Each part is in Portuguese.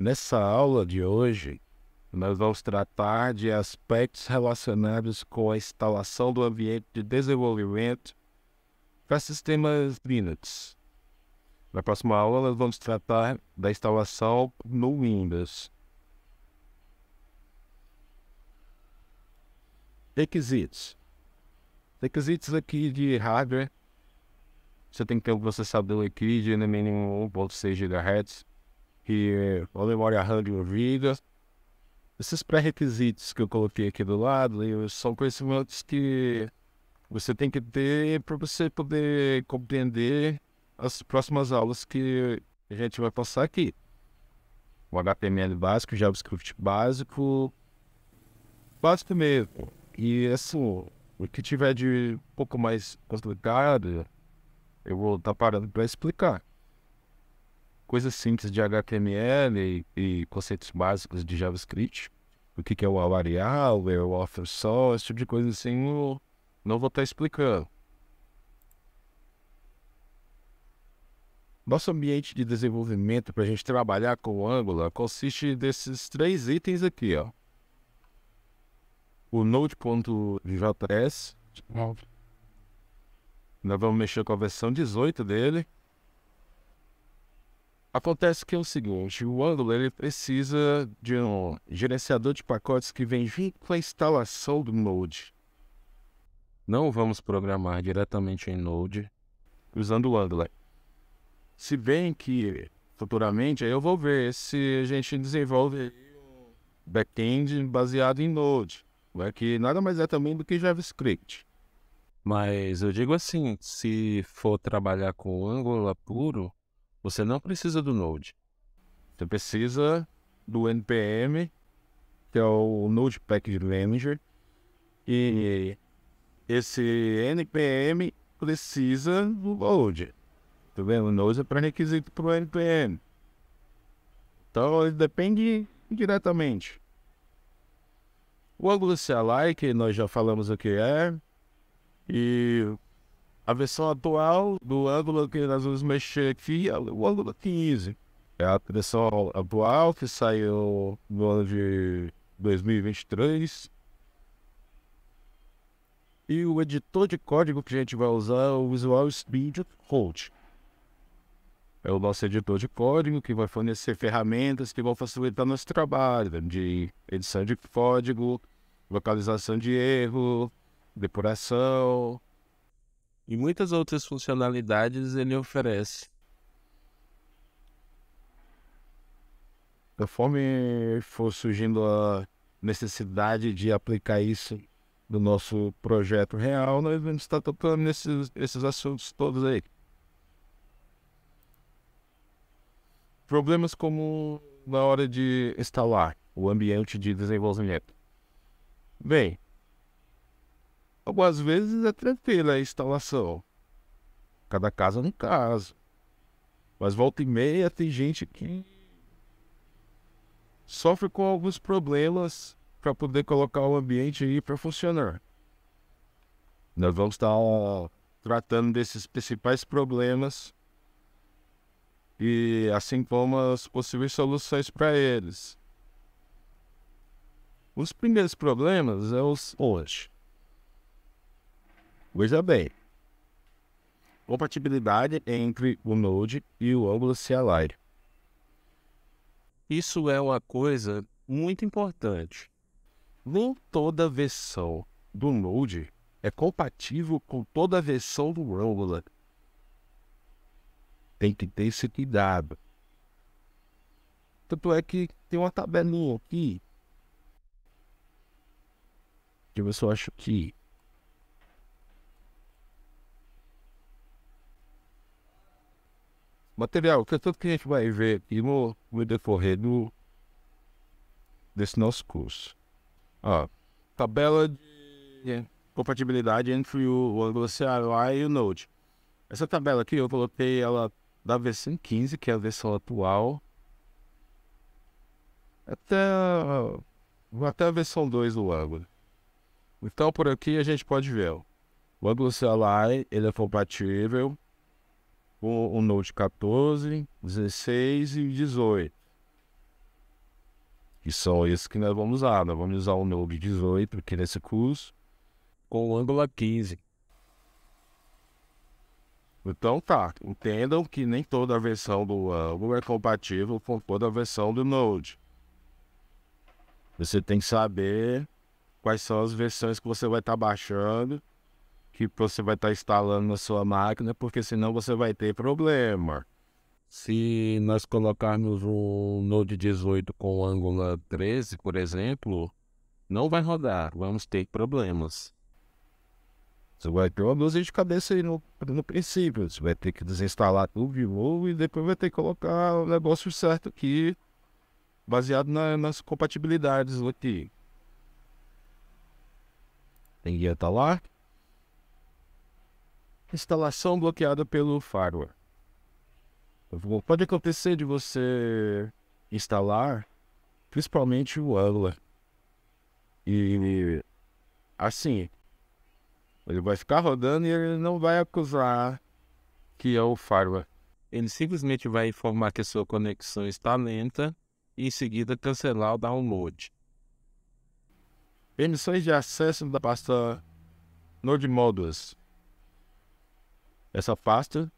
Nessa aula de hoje, nós vamos tratar de aspectos relacionados com a instalação do ambiente de desenvolvimento para sistemas Linux. Na próxima aula, nós vamos tratar da instalação no Windows. Requisitos. Requisitos aqui de hardware. Você tem que ter um processador aqui de no mínimo 1.6 GHz e uma memória RAM de 1 GB. Esses pré-requisitos que eu coloquei aqui do lado são conhecimentos que você tem que ter para você poder compreender as próximas aulas que a gente vai passar aqui. O HTML básico, JavaScript básico mesmo. E assim, o que tiver de um pouco mais complicado, eu vou estar parando para explicar. Coisas simples de HTML e conceitos básicos de JavaScript. O que é o variável, o open source, esse tipo de coisa assim, eu não vou estar explicando. Nosso ambiente de desenvolvimento para a gente trabalhar com o Angular consiste desses 3 itens aqui, ó. O Node.js, nós vamos mexer com a versão 18 dele. Acontece que é o seguinte, o Angular ele precisa de um gerenciador de pacotes que vem junto com a instalação do Node. Não vamos programar diretamente em Node usando o Angular. Se bem que futuramente aí eu vou ver se a gente desenvolve um back-end baseado em Node, que nada mais é também do que JavaScript. Mas eu digo assim, se for trabalhar com Angular puro, você não precisa do Node. Você precisa do NPM, que é o Node Package Manager. E esse NPM precisa do Node. Tá vendo? O Node é pré-requisito para o NPM. Então ele depende diretamente. O Angular CLI, que nós já falamos o que é. E a versão atual do Angular que nós vamos mexer aqui é o Angular 15. É a versão atual que saiu no ano de 2023. E o editor de código que a gente vai usar é o Visual Studio Code. É o nosso editor de código que vai fornecer ferramentas que vão facilitar nosso trabalho de edição de código, localização de erro, depuração e muitas outras funcionalidades ele oferece. Conforme for surgindo a necessidade de aplicar isso no nosso projeto real, nós vamos estar tocando esses assuntos todos aí. Problemas como na hora de instalar o ambiente de desenvolvimento. Bem, algumas vezes é tranquila a instalação. Cada caso é um caso. Mas volta e meia tem gente que sofre com alguns problemas para poder colocar o ambiente aí para funcionar. Nós vamos estar tratando desses principais problemas e assim como as possíveis soluções para eles. Os primeiros problemas é os hoje. Veja bem, compatibilidade entre o Node e o Angular CLI. Isso é uma coisa muito importante. Nem toda versão do Node é compatível com toda a versão do Angular. Tem que ter esse cuidado. Tanto é que tem uma tabelinha aqui que eu só acho que material, que é tudo que a gente vai ver aqui no decorrer desse nosso curso. Ó, tabela de compatibilidade entre o Angular CLI e o Node. Essa tabela aqui eu coloquei ela da versão 15, que é a versão atual, até a versão 2 do Angular. Então por aqui a gente pode ver, ó, o Angular CLI ele é compatível com o Node 14, 16 e 18. que são esses que nós vamos usar. Nós vamos usar o Node 18 aqui nesse curso, com o Angular 15. Então tá, entendam que nem toda a versão do Angular é compatível com toda a versão do Node. Você tem que saber quais são as versões que você vai estar baixando, que você vai estar instalando na sua máquina, porque senão você vai ter problema. Se nós colocarmos um Node 18 com Angular 13, por exemplo, não vai rodar, vamos ter problemas. Você vai ter uma dor de cabeça aí no princípio. Você vai ter que desinstalar tudo de novo e depois vai ter que colocar o negócio certo aqui, baseado nas compatibilidades aqui. Tem que estar lá. Instalação bloqueada pelo firewall. Pode acontecer de você instalar, principalmente o Angular. E assim, ele vai ficar rodando e ele não vai acusar que é o firewall. Ele simplesmente vai informar que a sua conexão está lenta e em seguida cancelar o download. Permissões de acesso da pasta Node Modules. Essa pasta,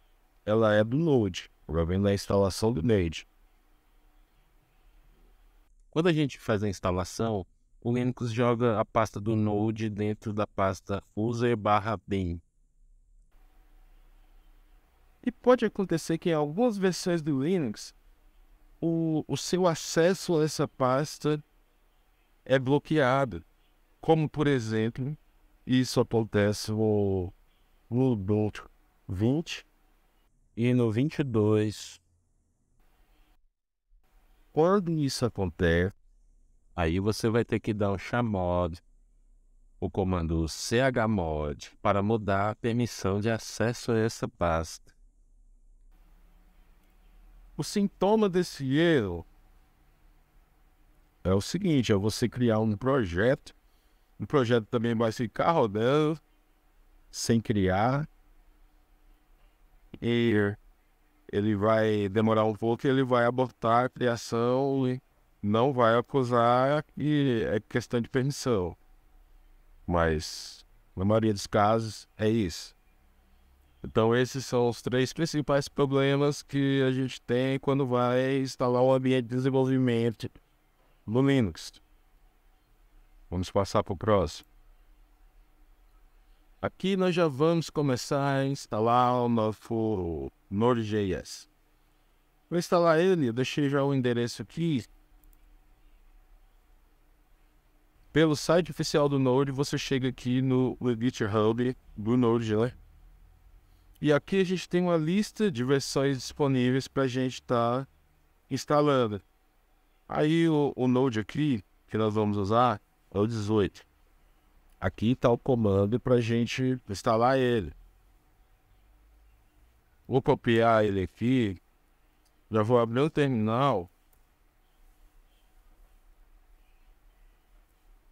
ela é do Node, provém da instalação do Node. Quando a gente faz a instalação, o Linux joga a pasta do Node dentro da pasta user/bin. E pode acontecer que em algumas versões do Linux, o seu acesso a essa pasta é bloqueado. Como, por exemplo, isso acontece no Ubuntu 20 e no 22. Quando isso acontece, aí você vai ter que dar um chmod, o comando chmod, para mudar a permissão de acesso a essa pasta. O sintoma desse erro é o seguinte, é você criar um projeto. O projeto também vai ficar rodando sem criar. E ele vai demorar um pouco e ele vai abortar a criação e não vai acusar que é questão de permissão. Mas, na maioria dos casos, é isso. Então, esses são os 3 principais problemas que a gente tem quando vai instalar um ambiente de desenvolvimento no Linux. Vamos passar para o próximo. Aqui nós já vamos começar a instalar o nosso Node.js. Vou instalar ele, eu deixei já o endereço aqui. Pelo site oficial do Node, você chega aqui no GitHub do Node, né? E aqui a gente tem uma lista de versões disponíveis para a gente estar instalando. Aí o Node aqui, que nós vamos usar, é o 18. Aqui está o comando para a gente instalar ele. Vou copiar ele aqui. Já vou abrir o terminal.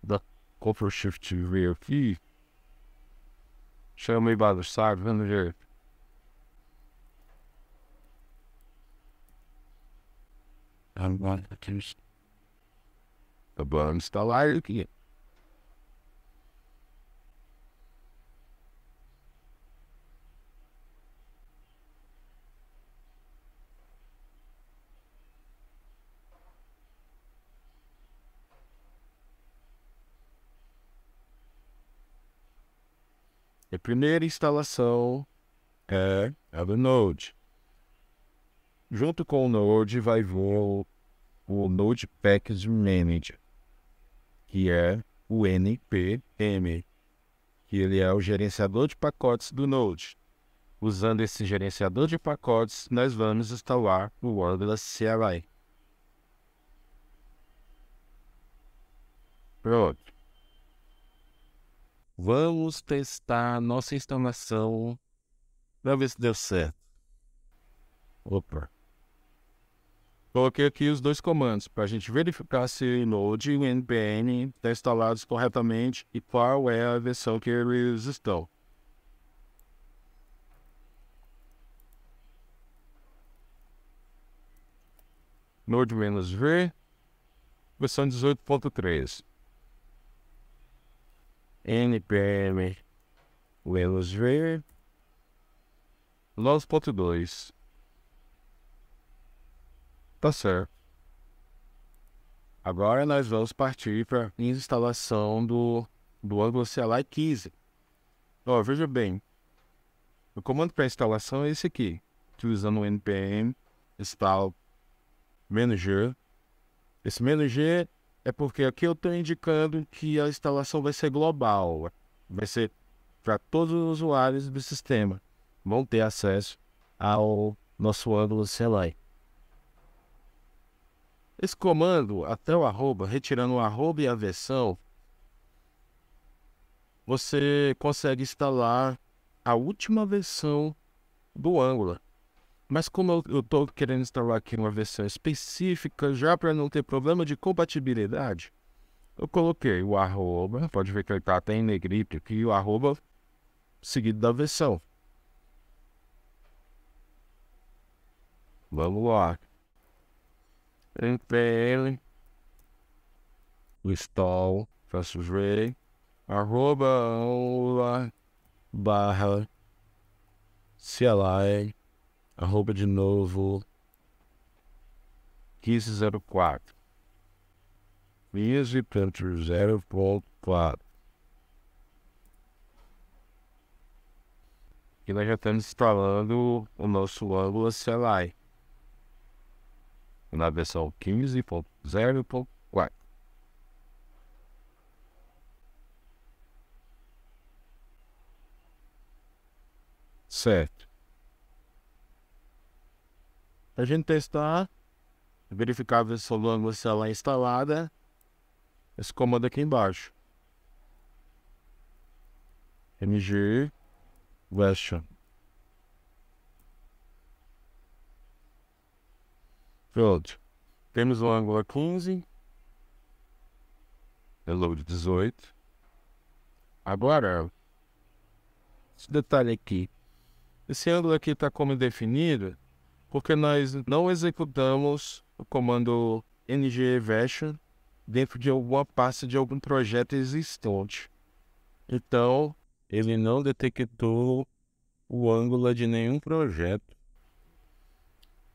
Da Ctrl Shift V aqui. Chama aí bagunçado, vamos ver. Vamos instalar ele aqui. A primeira instalação é a do Node. Junto com o Node vai vir o Node Package Manager, que é o NPM, que ele é o gerenciador de pacotes do Node. Usando esse gerenciador de pacotes, nós vamos instalar o Angular CLI. Pronto. Vamos testar a nossa instalação para ver se deu certo. Opa. Coloquei aqui os 2 comandos para a gente verificar se o Node e o npm estão instalados corretamente e qual é a versão que eles estão. Node-v, versão 18.3. npm Windows V 9.2. Tá certo. Agora nós vamos partir para a instalação do Angular CLI 15. Ó, veja bem, o comando para instalação é esse aqui, utilizando o npm install -g. Esse -g é porque aqui eu estou indicando que a instalação vai ser global, vai ser para todos os usuários do sistema, vão ter acesso ao nosso Angular CLI. Esse comando, até o arroba, retirando o arroba e a versão, você consegue instalar a última versão do Angular. Mas como eu estou querendo instalar aqui uma versão específica, já para não ter problema de compatibilidade, eu coloquei o arroba, pode ver que ele está até em negrito aqui, o arroba seguido da versão. Vamos lá. npm install /ray arroba Angular barra CLI arroba de novo 1504 15.0.4. Aqui nós já estamos instalando o nosso Angular CLI na versão 15.0.4. Certo. A gente testar, verificar a versão do Angular CLI instalada, esse comando aqui embaixo. mg version. Pronto. Temos o Angular 15. Reload 18. Agora, esse detalhe aqui. Esse Angular aqui está como indefinido porque nós não executamos o comando ng-version dentro de alguma pasta de algum projeto existente. Então, ele não detectou o Angular de nenhum projeto.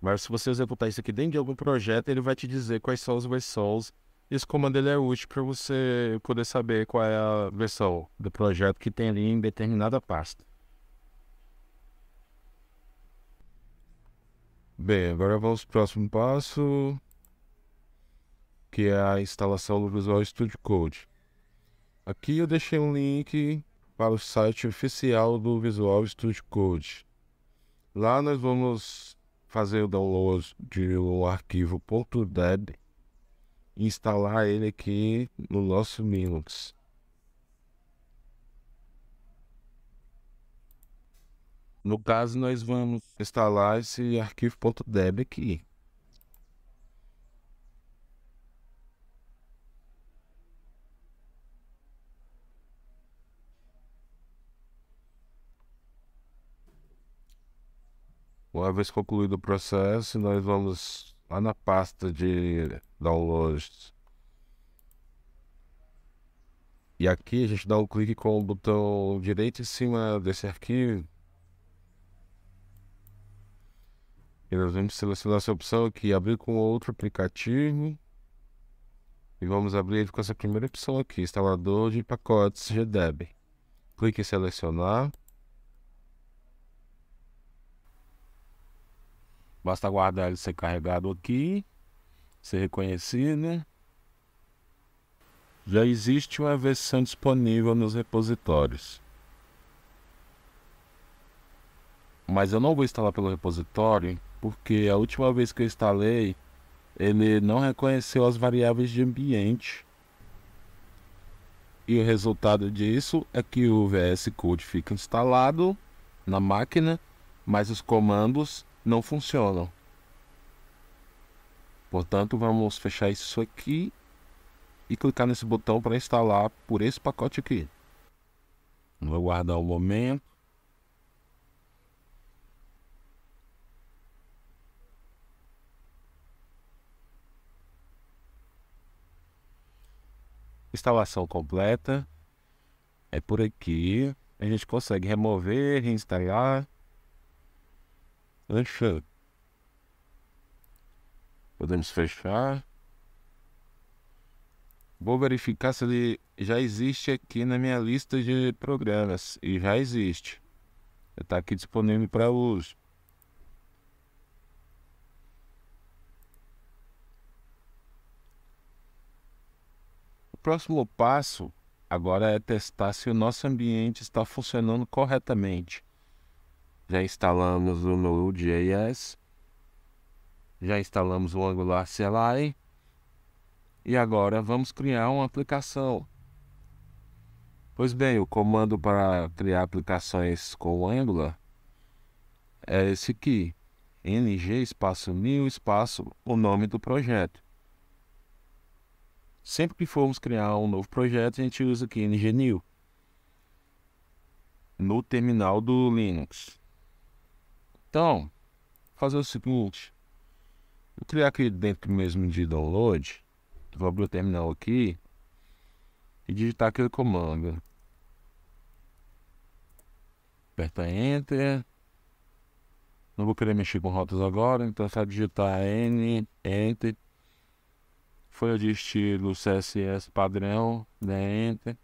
Mas se você executar isso aqui dentro de algum projeto, ele vai te dizer quais são as versões. Esse comando ele é útil para você poder saber qual é a versão do projeto que tem ali em determinada pasta. Bem, agora vamos para o próximo passo, que é a instalação do Visual Studio Code. Aqui eu deixei um link para o site oficial do Visual Studio Code. Lá nós vamos fazer o download de um arquivo .deb e instalar ele aqui no nosso Linux. No caso, nós vamos instalar esse arquivo .deb aqui. Uma vez concluído o processo, nós vamos lá na pasta de downloads. E aqui a gente dá um clique com o botão direito em cima desse arquivo. E nós vamos selecionar essa opção aqui, abrir com outro aplicativo. E vamos abrir ele com essa primeira opção aqui, instalador de pacotes GDEB. Clique em selecionar. Basta aguardar ele ser carregado aqui, ser reconhecido. Já existe uma versão disponível nos repositórios. Mas eu não vou instalar pelo repositório, porque a última vez que eu instalei, ele não reconheceu as variáveis de ambiente. E o resultado disso é que o VS Code fica instalado na máquina, mas os comandos não funcionam. Portanto, vamos fechar isso aqui e clicar nesse botão para instalar por esse pacote aqui. Vou aguardar um momento. Instalação completa. É por aqui. A gente consegue remover, reinstalar. Fechou. Podemos fechar. Vou verificar se ele já existe aqui na minha lista de programas. E já existe. Está aqui disponível para uso. O próximo passo agora é testar se o nosso ambiente está funcionando corretamente. Já instalamos o Node.js, já instalamos o Angular CLI e agora vamos criar uma aplicação. Pois bem, o comando para criar aplicações com o Angular é esse aqui, ng espaço new espaço o nome do projeto. Sempre que formos criar um novo projeto, a gente usa aqui ng-new no terminal do Linux. Então, vou fazer o seguinte, vou criar aqui dentro mesmo de download, vou abrir o terminal aqui e digitar aquele comando. Aperta Enter. Não vou querer mexer com rotas agora, então é só digitar N, Enter. Folha de estilo CSS padrão, Enter.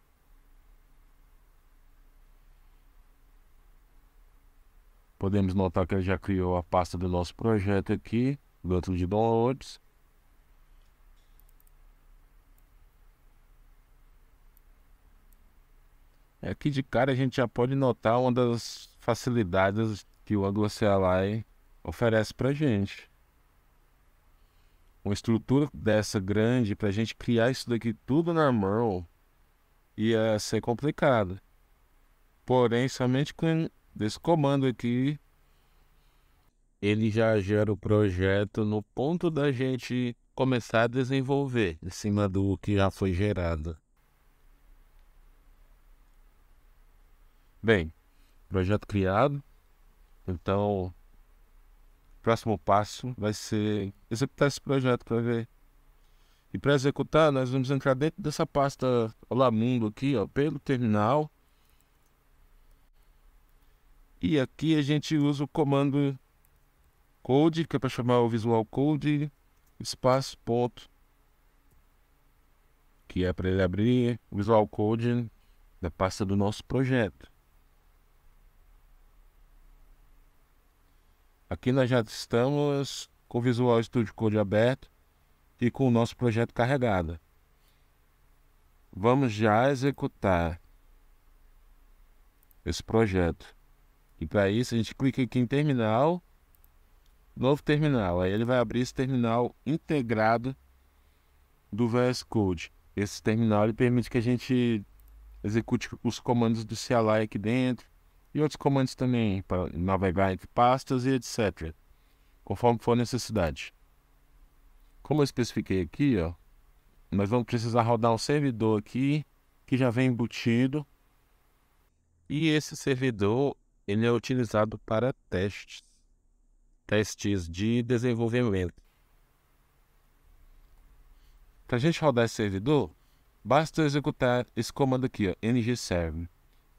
Podemos notar que ele já criou a pasta do nosso projeto aqui, dentro de downloads. Aqui de cara a gente já pode notar uma das facilidades que o Angular CLI oferece para a gente. Uma estrutura dessa grande, para a gente criar isso daqui tudo na mão, ia ser complicado. Porém, somente com esse comando aqui, ele já gera o projeto no ponto da gente começar a desenvolver, em cima do que já foi gerado. Bem, projeto criado. Então, o próximo passo vai ser executar esse projeto para ver. E para executar, nós vamos entrar dentro dessa pasta Olá Mundo aqui, ó, pelo terminal. E aqui a gente usa o comando code, que é para chamar o Visual Code, espaço, ponto, que é para ele abrir o Visual Code da pasta do nosso projeto. Aqui nós já estamos com o Visual Studio Code aberto e com o nosso projeto carregado. Vamos já executar esse projeto. E para isso a gente clica aqui em terminal, novo terminal. Aí ele vai abrir esse terminal integrado do VS Code. Esse terminal ele permite que a gente execute os comandos do CLI aqui dentro e outros comandos também para navegar entre pastas e etc. Conforme for necessidade. Como eu especifiquei aqui, ó, nós vamos precisar rodar um servidor aqui que já vem embutido. E esse servidor ele é utilizado para testes de desenvolvimento. Para a gente rodar esse servidor, basta executar esse comando aqui, ó, ng-serve.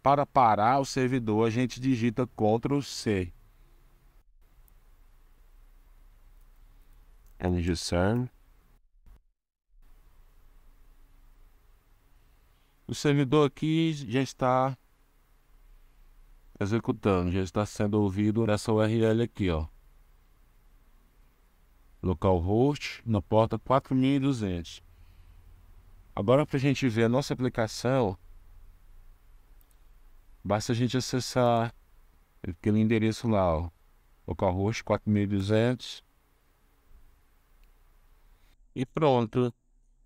Para parar o servidor, a gente digita Ctrl+C. ng-serve. O servidor aqui já está executando, já está sendo ouvido nessa URL aqui, ó. Localhost na porta 4200. Agora, para a gente ver a nossa aplicação, basta a gente acessar aquele endereço lá, ó, localhost 4200. E pronto.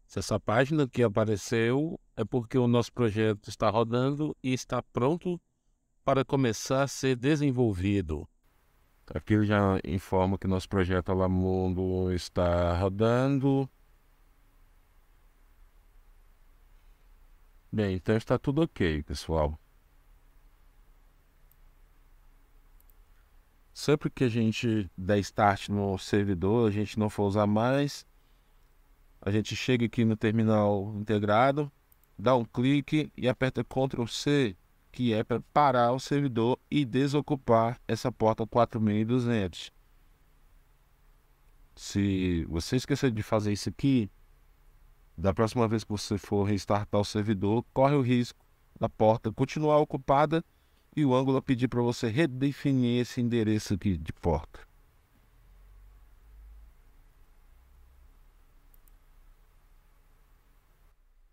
Se essa página aqui apareceu, é porque o nosso projeto está rodando e está pronto para começar a ser desenvolvido. Aqui eu já informo que nosso projeto Olá Mundo está rodando. Bem, então está tudo ok, pessoal. Sempre que a gente der start no servidor, a gente não for usar mais, a gente chega aqui no terminal integrado dá um clique e aperta Ctrl C, que é para parar o servidor e desocupar essa porta 4200. Se você esquecer de fazer isso aqui, da próxima vez que você for restartar o servidor, corre o risco da porta continuar ocupada e o Angular pedir para você redefinir esse endereço aqui de porta.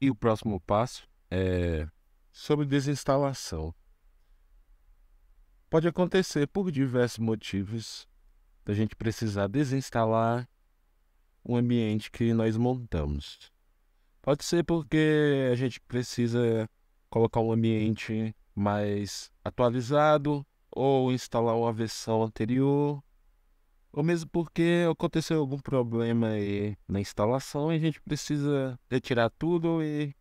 E o próximo passo é sobre desinstalação. Pode acontecer por diversos motivos da gente precisar desinstalar um ambiente que nós montamos. Pode ser porque a gente precisa colocar um ambiente mais atualizado ou instalar uma versão anterior, ou mesmo porque aconteceu algum problema aí na instalação e a gente precisa retirar tudo e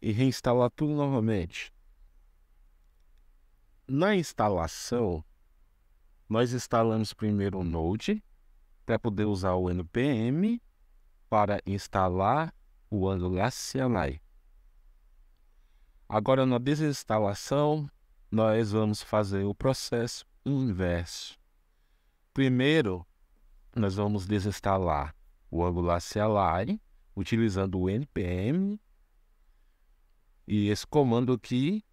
reinstalar tudo novamente. Na instalação, nós instalamos primeiro o Node para poder usar o npm para instalar o Angular CLI. Agora, na desinstalação, nós vamos fazer o processo inverso. Primeiro, nós vamos desinstalar o Angular CLI utilizando o npm. E esse comando aqui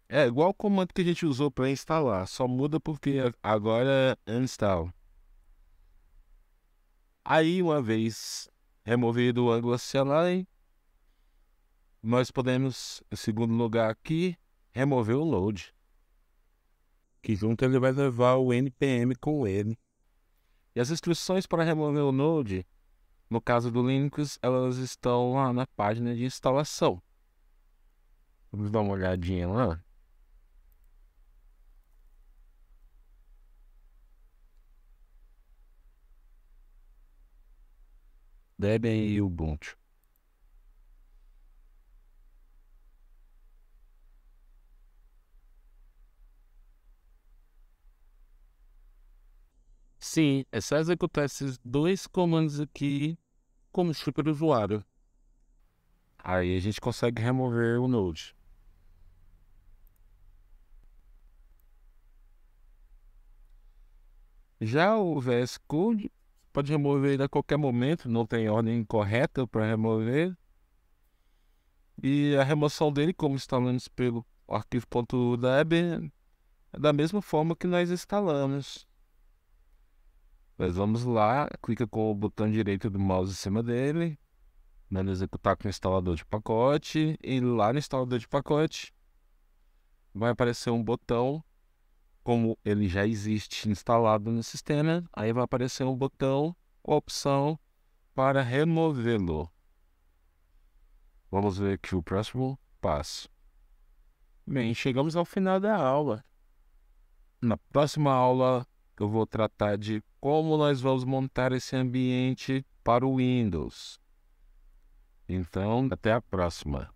é igual ao comando que a gente usou para instalar, só muda porque agora é uninstall. Aí, uma vez removido o Angular CLI, nós podemos, em segundo lugar aqui, remover o load, que junto ele vai levar o npm com ele. E as instruções para remover o node, no caso do Linux, elas estão lá na página de instalação. Vamos dar uma olhadinha lá. Debian e Ubuntu. Sim, é só executar esses dois comandos aqui como superusuário. Aí a gente consegue remover o Node. Já o VS Code pode remover ele a qualquer momento, não tem ordem correta para remover. E a remoção dele, como instalamos pelo arquivo.deb, é da mesma forma que nós instalamos. Nós vamos lá, clica com o botão direito do mouse em cima dele, manda executar com o instalador de pacote, e lá no instalador de pacote vai aparecer um botão, como ele já existe instalado no sistema, aí vai aparecer um botão com a opção para removê-lo. Vamos ver aqui o próximo passo. Bem, chegamos ao final da aula. Na próxima aula eu vou tratar de como nós vamos montar esse ambiente para o Windows. Então, até a próxima.